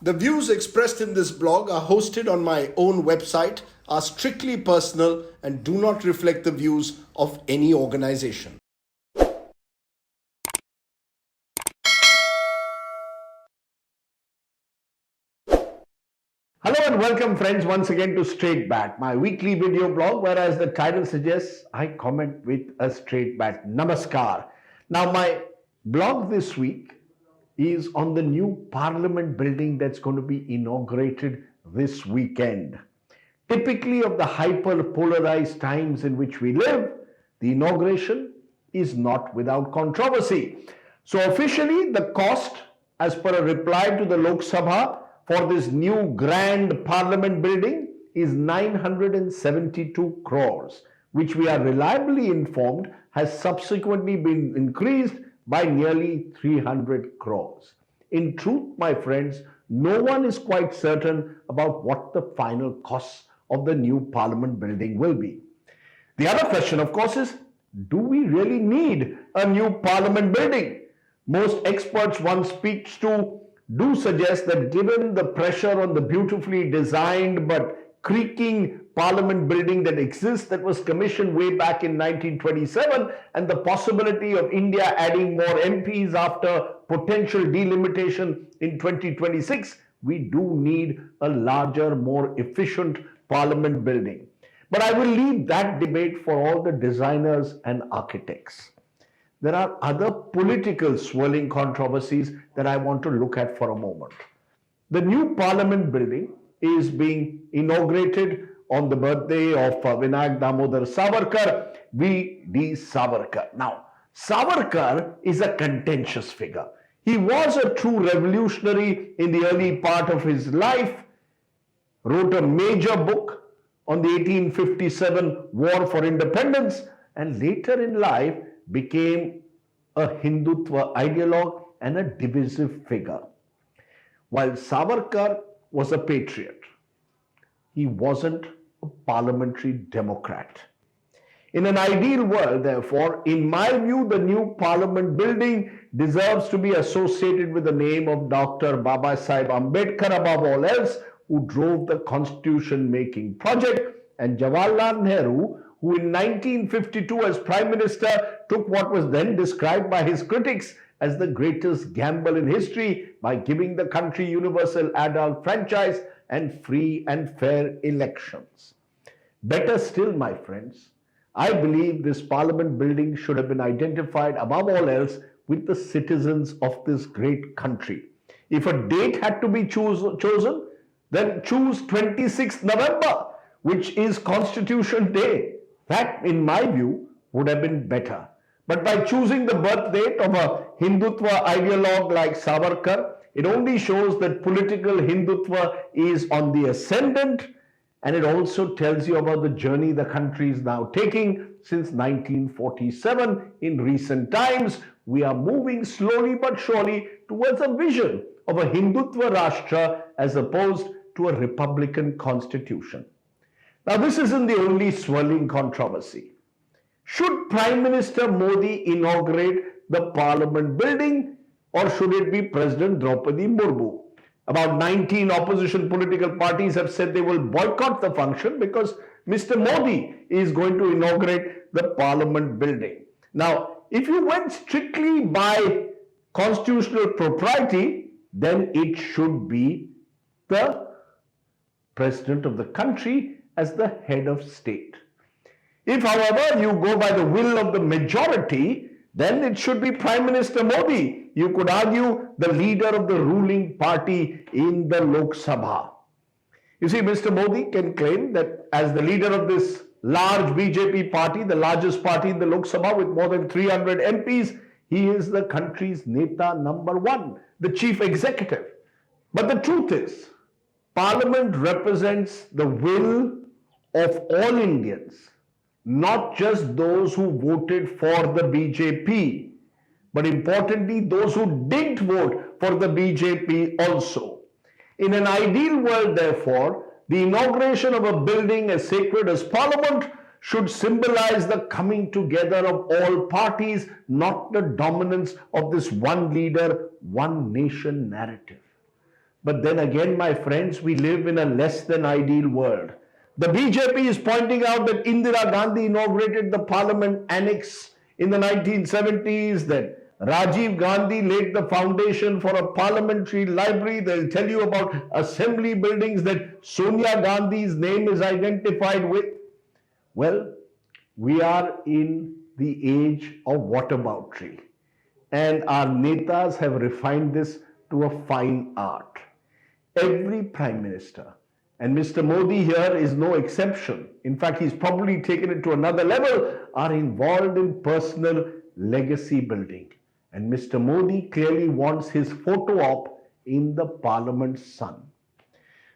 The views expressed in this blog are hosted on my own website, are strictly personal, and do not reflect the views of any organization. Hello and welcome friends once again to Straight Bat, my weekly video blog where, as the title suggests, I comment with a straight bat. Namaskar. Now my blog this week is on the new parliament building that's going to be inaugurated this weekend. Typically of the hyper-polarized times in which we live, the inauguration is not without controversy. So officially the cost, as per a reply to the Lok Sabha, for this new grand parliament building is 972 crores, which we are reliably informed has subsequently been increased by nearly 300 crores. In truth, my friends, no one is quite certain about what the final costs of the new parliament building will be. The other question, of course, is do we really need a new parliament building? Most experts one speaks to do suggest that given the pressure on the beautifully designed but creaking parliament building that exists, that was commissioned way back in 1927, and the possibility of India adding more MPs after potential delimitation in 2026, we do need a larger, more efficient parliament building. But I will leave that debate for all the designers and architects. There are other political swirling controversies that I want to look at for a moment. The new parliament building is being inaugurated on the birthday of Vinayak Damodar Savarkar, V.D. Savarkar. Now, Savarkar is a contentious figure. He was a true revolutionary in the early part of his life, wrote a major book on the 1857 War for Independence, and later in life became a Hindutva ideologue and a divisive figure. While Savarkar was a patriot, he wasn't a parliamentary democrat. In an ideal world, therefore, in my view, the new parliament building deserves to be associated with the name of Dr. Baba Sahib Ambedkar above all else, who drove the constitution-making project, and Jawaharlal Nehru, who in 1952 as Prime Minister took what was then described by his critics as the greatest gamble in history by giving the country universal adult franchise and free and fair elections. Better still, my friends, I believe this parliament building should have been identified above all else with the citizens of this great country. If a date had to be chosen, then choose 26th November, which is Constitution Day. That, in my view, would have been better. But by choosing the birth date of a Hindutva ideologue like Savarkar, it only shows that political Hindutva is on the ascendant, and it also tells you about the journey the country is now taking since 1947. In recent times, we are moving slowly but surely towards a vision of a Hindutva Rashtra as opposed to a Republican constitution. Now, this isn't the only swirling controversy. Should Prime Minister Modi inaugurate the parliament building, or should it be President Draupadi Murmu? About 19 opposition political parties have said they will boycott the function because Mr. Modi is going to inaugurate the parliament building. Now, if you went strictly by constitutional propriety, then it should be the President of the country as the head of state. If, however, you go by the will of the majority, then it should be Prime Minister Modi. You could argue the leader of the ruling party in the Lok Sabha. You see, Mr. Modi can claim that as the leader of this large BJP party, the largest party in the Lok Sabha with more than 300 MPs, he is the country's Neta number one, the chief executive. But the truth is, Parliament represents the will of all Indians, not just those who voted for the BJP, but importantly, those who didn't vote for the BJP also. In an ideal world, therefore, the inauguration of a building as sacred as Parliament should symbolize the coming together of all parties, not the dominance of this one leader, one nation narrative. But then again, my friends, we live in a less than ideal world. The BJP is pointing out that Indira Gandhi inaugurated the parliament annex in the 1970s, that Rajiv Gandhi laid the foundation for a parliamentary library. They'll tell you about assembly buildings that Sonia Gandhi's name is identified with. Well, we are in the age of whataboutery, and our netas have refined this to a fine art. Every prime minister, and Mr. Modi here is no exception, in fact he's probably taken it to another level, are involved in personal legacy building. And Mr. Modi clearly wants his photo op in the Parliament sun.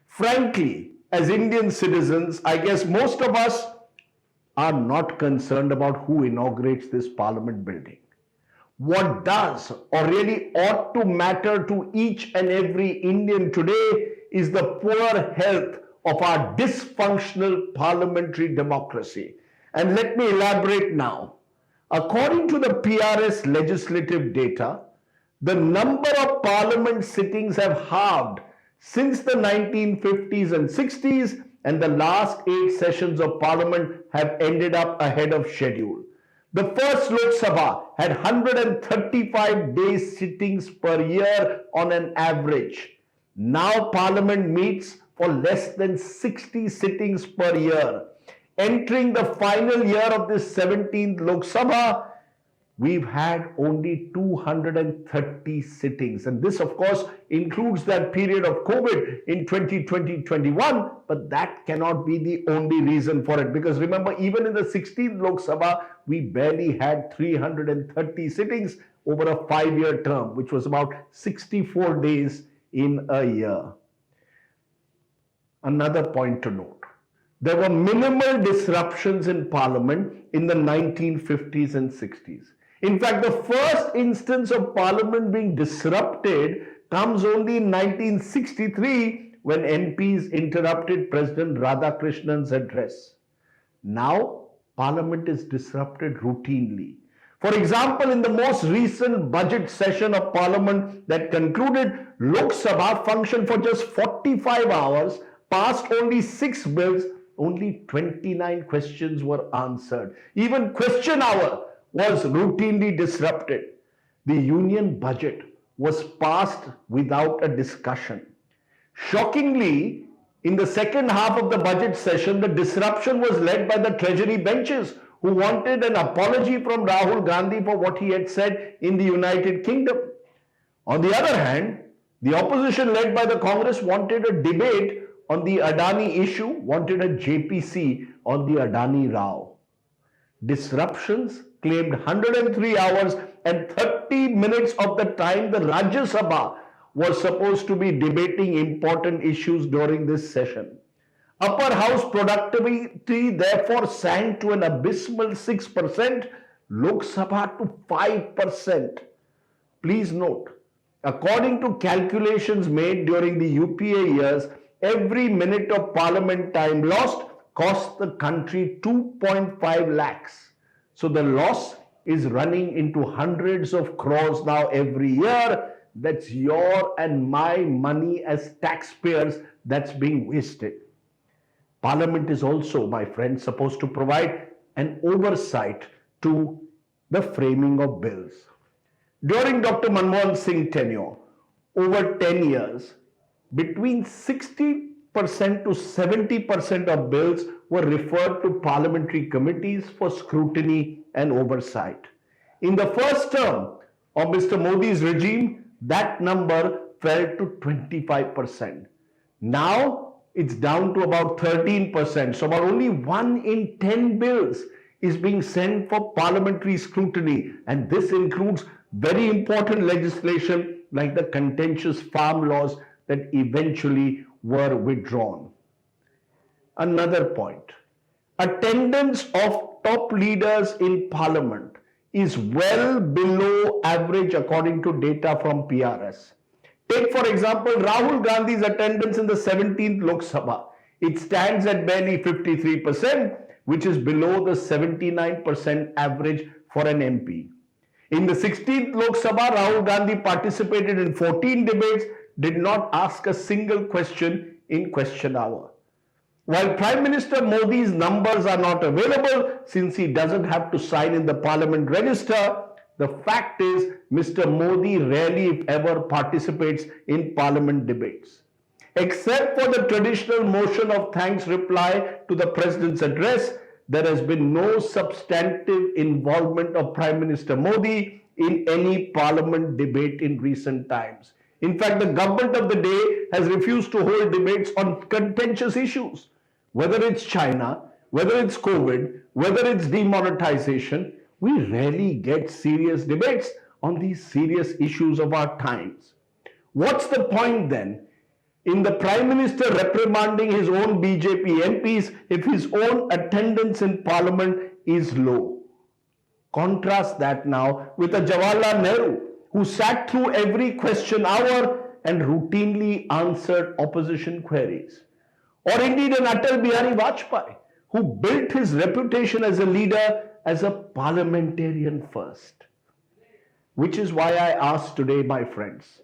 Frankly, as Indian citizens, I guess most of us are not concerned about who inaugurates this Parliament building. What does or really ought to matter to each and every Indian today is the poor health of our dysfunctional parliamentary democracy. And let me elaborate now. According to the PRS legislative data, the number of parliament sittings have halved since the 1950s and 60s, and the last 8 sessions of parliament have ended up ahead of schedule. The first Lok Sabha had 135 days sittings per year on an average. Now Parliament meets for less than 60 sittings per year. Entering the final year of this 17th Lok Sabha, we've had only 230 sittings. And this, of course, includes that period of COVID in 2020-21, but that cannot be the only reason for it. Because remember, even in the 16th Lok Sabha, we barely had 330 sittings over a 5-year term, which was about 64 days in a year. Another point to note. There were minimal disruptions in Parliament in the 1950s and 60s. In fact, the first instance of Parliament being disrupted comes only in 1963 when MPs interrupted President Radhakrishnan's address. Now, Parliament is disrupted routinely. For example, in the most recent budget session of Parliament that concluded, Lok Sabha functioned for just 45 hours, passed only 6 bills, only 29 questions were answered. Even question hour was routinely disrupted. The union budget was passed without a discussion. Shockingly, in the second half of the budget session, the disruption was led by the Treasury benches, who wanted an apology from Rahul Gandhi for what he had said in the United Kingdom. On the other hand, the opposition led by the Congress wanted a debate on the Adani issue, wanted a JPC on the Adani row. Disruptions claimed 103 hours and 30 minutes of the time the Rajya Sabha was supposed to be debating important issues during this session. Upper house productivity therefore sank to an abysmal 6%, Lok Sabha to 5%. Please note, according to calculations made during the UPA years, every minute of parliament time lost cost the country 2.5 lakhs. So the loss is running into hundreds of crores now every year. That's your and my money as taxpayers that's being wasted. Parliament is also, my friends, supposed to provide an oversight to the framing of bills. During Dr. Manmohan Singh's tenure, over 10 years, between 60% to 70% of bills were referred to parliamentary committees for scrutiny and oversight. In the first term of Mr. Modi's regime, that number fell to 25%. Now, it's down to about 13%. So about only 1 in 10 bills is being sent for parliamentary scrutiny. And this includes very important legislation like the contentious farm laws that eventually were withdrawn. Another point. Attendance of top leaders in parliament is well below average according to data from PRS. Take, for example, Rahul Gandhi's attendance in the 17th Lok Sabha. It stands at barely 53%, which is below the 79% average for an MP. In the 16th Lok Sabha, Rahul Gandhi participated in 14 debates, did not ask a single question in question hour. While Prime Minister Modi's numbers are not available since he doesn't have to sign in the Parliament register, the fact is Mr. Modi rarely, if ever, participates in Parliament debates. Except for the traditional motion of thanks reply to the President's address, there has been no substantive involvement of Prime Minister Modi in any Parliament debate in recent times. In fact, the government of the day has refused to hold debates on contentious issues. Whether it's China, whether it's COVID, whether it's demonetization, we rarely get serious debates on these serious issues of our times. What's the point then in the Prime Minister reprimanding his own BJP MPs if his own attendance in Parliament is low? Contrast that now with a Jawaharlal Nehru who sat through every question hour and routinely answered opposition queries. Or indeed an Atal Bihari Vajpayee who built his reputation as a leader as a parliamentarian first. Which is why I ask today, my friends,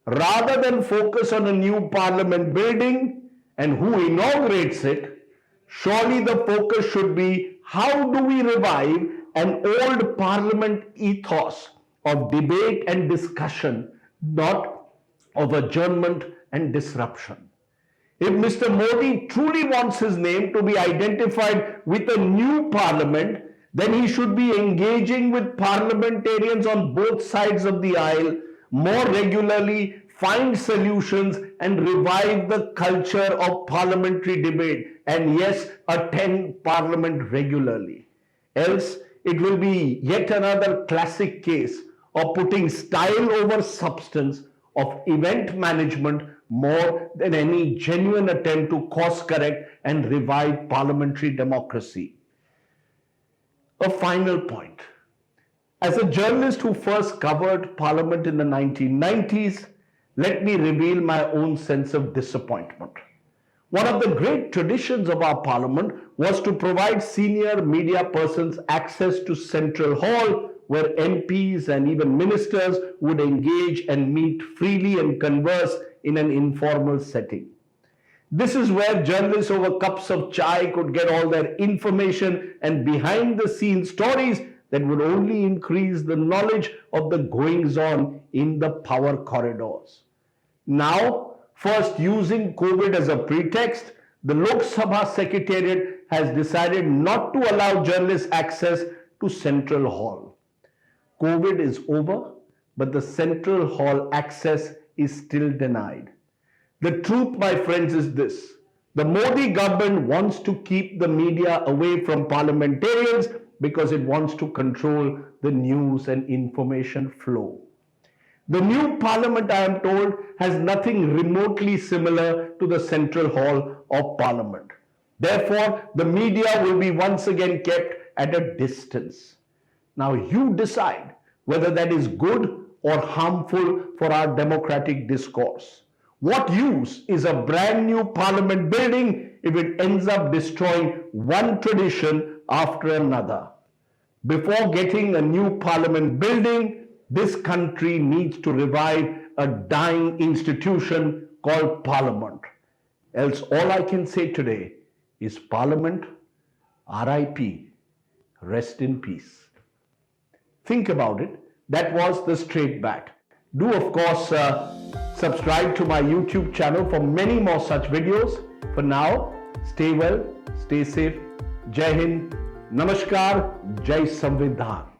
rather than focus on a new parliament building and who inaugurates it, surely the focus should be how do we revive an old parliament ethos of debate and discussion, not of adjournment and disruption. If Mr. Modi truly wants his name to be identified with a new parliament, then he should be engaging with parliamentarians on both sides of the aisle more regularly, find solutions and revive the culture of parliamentary debate, and yes, attend parliament regularly. Else, it will be yet another classic case of putting style over substance, of event management more than any genuine attempt to course correct and revive parliamentary democracy. A final point. As a journalist who first covered Parliament in the 1990s, let me reveal my own sense of disappointment. One of the great traditions of our Parliament was to provide senior media persons access to Central Hall, where MPs and even ministers would engage and meet freely and converse in an informal setting. This is where journalists over cups of chai could get all their information and behind-the-scenes stories that would only increase the knowledge of the goings-on in the power corridors. Now, first using COVID as a pretext, the Lok Sabha Secretariat has decided not to allow journalists access to Central Hall. COVID is over, but the Central Hall access is still denied. The truth, my friends, is this. The Modi government wants to keep the media away from parliamentarians because it wants to control the news and information flow. The new parliament, I am told, has nothing remotely similar to the Central Hall of Parliament. Therefore, the media will be once again kept at a distance. Now you decide whether that is good or harmful for our democratic discourse. What use is a brand new parliament building if it ends up destroying one tradition after another? Before getting a new parliament building, this country needs to revive a dying institution called Parliament. Else all I can say today is Parliament, RIP, rest in peace. Think about it. That was the Straight Bat. Do of course subscribe to my YouTube channel for many more such videos. For now, stay well, stay safe. Jai Hind, Namaskar, Jai Samvidhan.